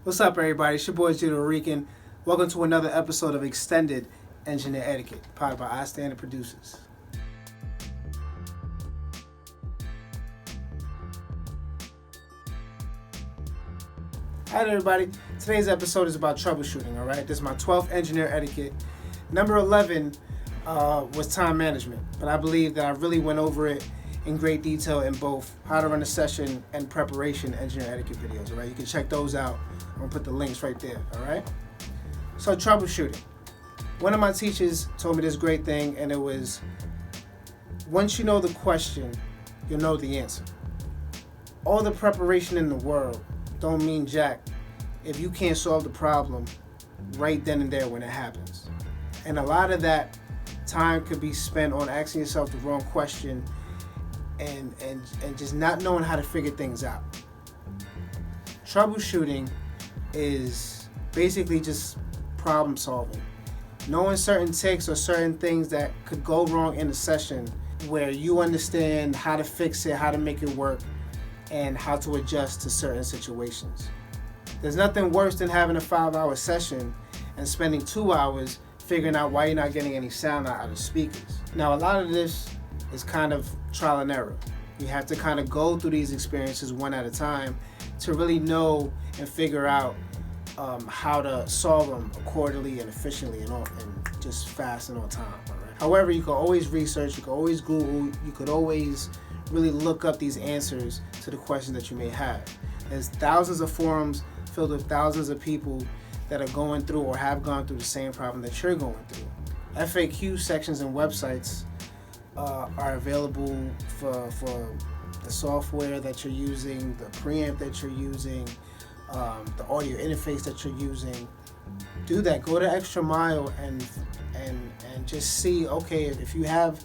What's up, everybody? It's your boy Judo Rican. Welcome to another episode of Extended Engineer Etiquette, powered by istandard producers. Alright, everybody. Today's episode is about troubleshooting, alright? This is my 12th Engineer Etiquette. Number 11 was time management, but I believe that I really went over it in great detail in both how to run a session and preparation engineer etiquette videos, alright? You can check those out. I'm going to put the links right there, alright? So, troubleshooting. One of my teachers told me this great thing, and it was, once you know the question, you'll know the answer. All the preparation in the world don't mean jack if you can't solve the problem right then and there when it happens. And a lot of that time could be spent on asking yourself the wrong question and just not knowing how to figure things out. Troubleshooting is basically just problem solving. Knowing certain ticks or certain things that could go wrong in a session where you understand how to fix it, how to make it work, and how to adjust to certain situations. There's nothing worse than having a 5-hour session and spending 2 hours figuring out why you're not getting any sound out of the speakers. Now, a lot of this is kind of trial and error. You have to kind of go through these experiences one at a time to really know and figure out how to solve them accordingly and efficiently and just fast and on time. All right? However, you can always research, you can always Google, you could always really look up these answers to the questions that you may have. There's thousands of forums filled with thousands of people that are going through or have gone through the same problem that you're going through. FAQ sections and websites are available for the software that you're using, the preamp that you're using, the audio interface that you're using. Do that. Go the extra mile and just see, okay, if you have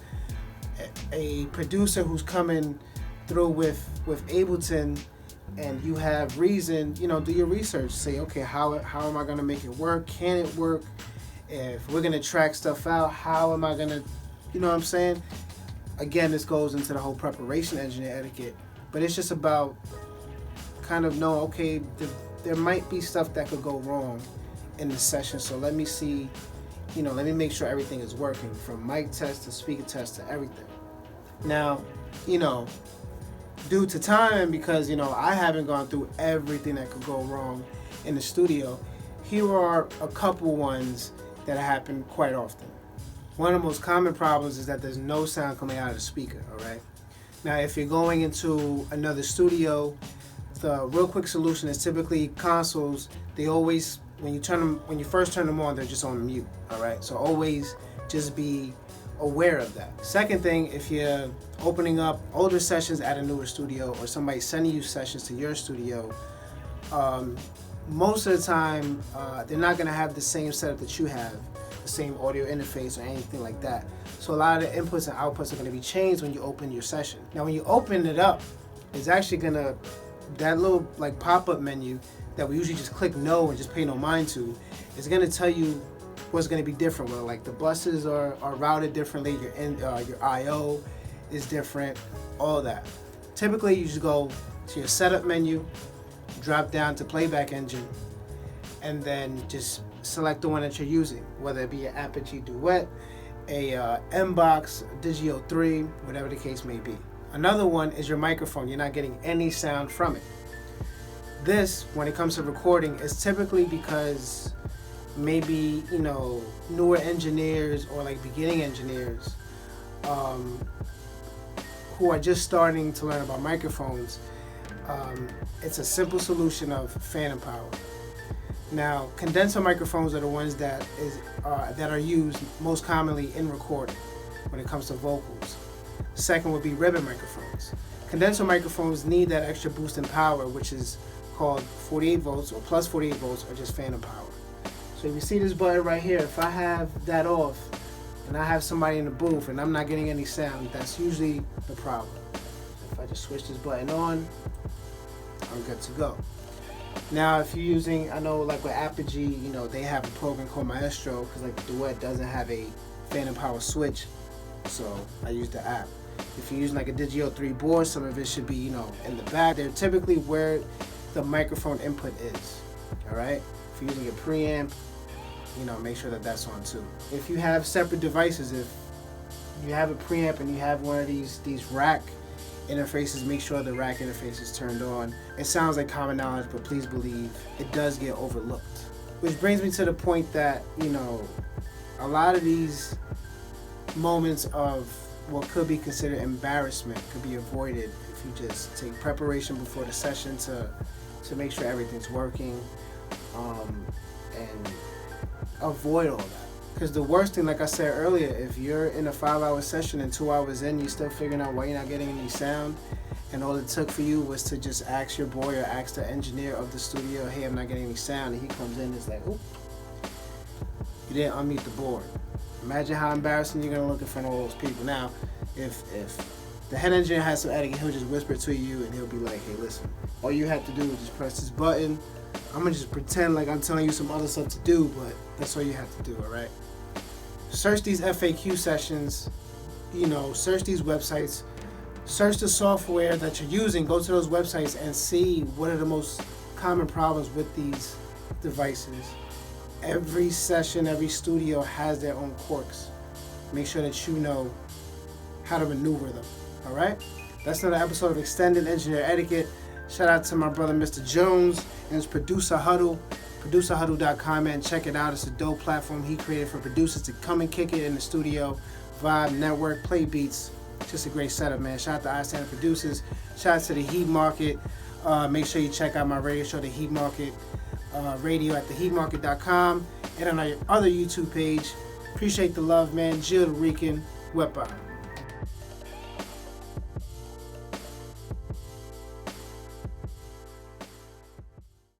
a producer who's coming through with Ableton and you have Reason, do your research. Say, okay, how am I going to make it work? Can it work? If we're going to track stuff out, how am I going to, you know what I'm saying? Again, this goes into the whole preparation engineer etiquette, but it's just about kind of knowing, okay, there might be stuff that could go wrong in the session, so let me see, let me make sure everything is working, from mic test to speaker test to everything. Now, due to time and because, I haven't gone through everything that could go wrong in the studio, here are a couple ones that happen quite often. One of the most common problems is that there's no sound coming out of the speaker, all right? Now, if you're going into another studio, the real quick solution is typically consoles. They always, when you first turn them on, they're just on mute, all right? So always just be aware of that. Second thing, if you're opening up older sessions at a newer studio or somebody sending you sessions to your studio, most of the time, they're not gonna have the same setup that you have, the same audio interface or anything like that. So a lot of the inputs and outputs are going to be changed when you open your session. Now when you open it up, it's actually going to, that little like pop-up menu that we usually just click no and just pay no mind to, is going to tell you what's going to be different. Well, like the buses are routed differently, your I/O is different, all that. Typically you just go to your setup menu, drop down to playback engine, and then just select the one that you're using, whether it be an Apogee Duet, a M-Box, Digio 3, whatever the case may be. Another one is your microphone. You're not getting any sound from it. This, when it comes to recording, is typically because maybe, newer engineers or like beginning engineers who are just starting to learn about microphones. It's a simple solution of phantom power. Now, condenser microphones are the ones that are used most commonly in recording when it comes to vocals. Second would be ribbon microphones. Condenser microphones need that extra boost in power, which is called 48 volts or plus 48 volts or just phantom power. So if you see this button right here, if I have that off and I have somebody in the booth and I'm not getting any sound, that's usually the problem. If I just switch this button on, I'm good to go. Now, if you're using, I know like with Apogee, they have a program called Maestro, because like the Duet doesn't have a phantom power switch, so I use the app. If you're using like a Digio 3 board, some of it should be, in the back. They're typically where the microphone input is. All right. If you're using a preamp, make sure that that's on too. If you have separate devices, if you have a preamp and you have one of these rack interfaces, make sure the rack interface is turned on. It sounds like common knowledge, but please believe it does get overlooked. Which brings me to the point that, a lot of these moments of what could be considered embarrassment could be avoided if you just take preparation before the session to make sure everything's working, and avoid all that. Because the worst thing, like I said earlier, if you're in a 5-hour session and 2 hours in, you're still figuring out why you're not getting any sound, and all it took for you was to just ask your boy or ask the engineer of the studio, hey, I'm not getting any sound, and he comes in and it's like, oh, you didn't unmute the board. Imagine how embarrassing you're gonna look in front of all those people. Now, if the head engineer has some etiquette, he'll just whisper to you and he'll be like, hey, listen, all you have to do is just press this button. I'm gonna just pretend like I'm telling you some other stuff to do, but that's all you have to do, all right? Search these FAQ sessions, search these websites, search the software that you're using, go to those websites and see what are the most common problems with these devices. Every session, every studio has their own quirks. Make sure that you know how to maneuver them, all right? That's another episode of Extended Engineer Etiquette. Shout out to my brother, Mr. Jones, and his Producer Huddle. ProducerHuddle.com, man. Check it out. It's a dope platform he created for producers to come and kick it in the studio, vibe, network, play beats. Just a great setup, man. Shout out to istandard producers. Shout out to the Heat Market. Make sure you check out my radio show, The Heat Market Radio, at theheatmarket.com and on our other YouTube page. Appreciate the love, man. Jill the Rican. Wepa.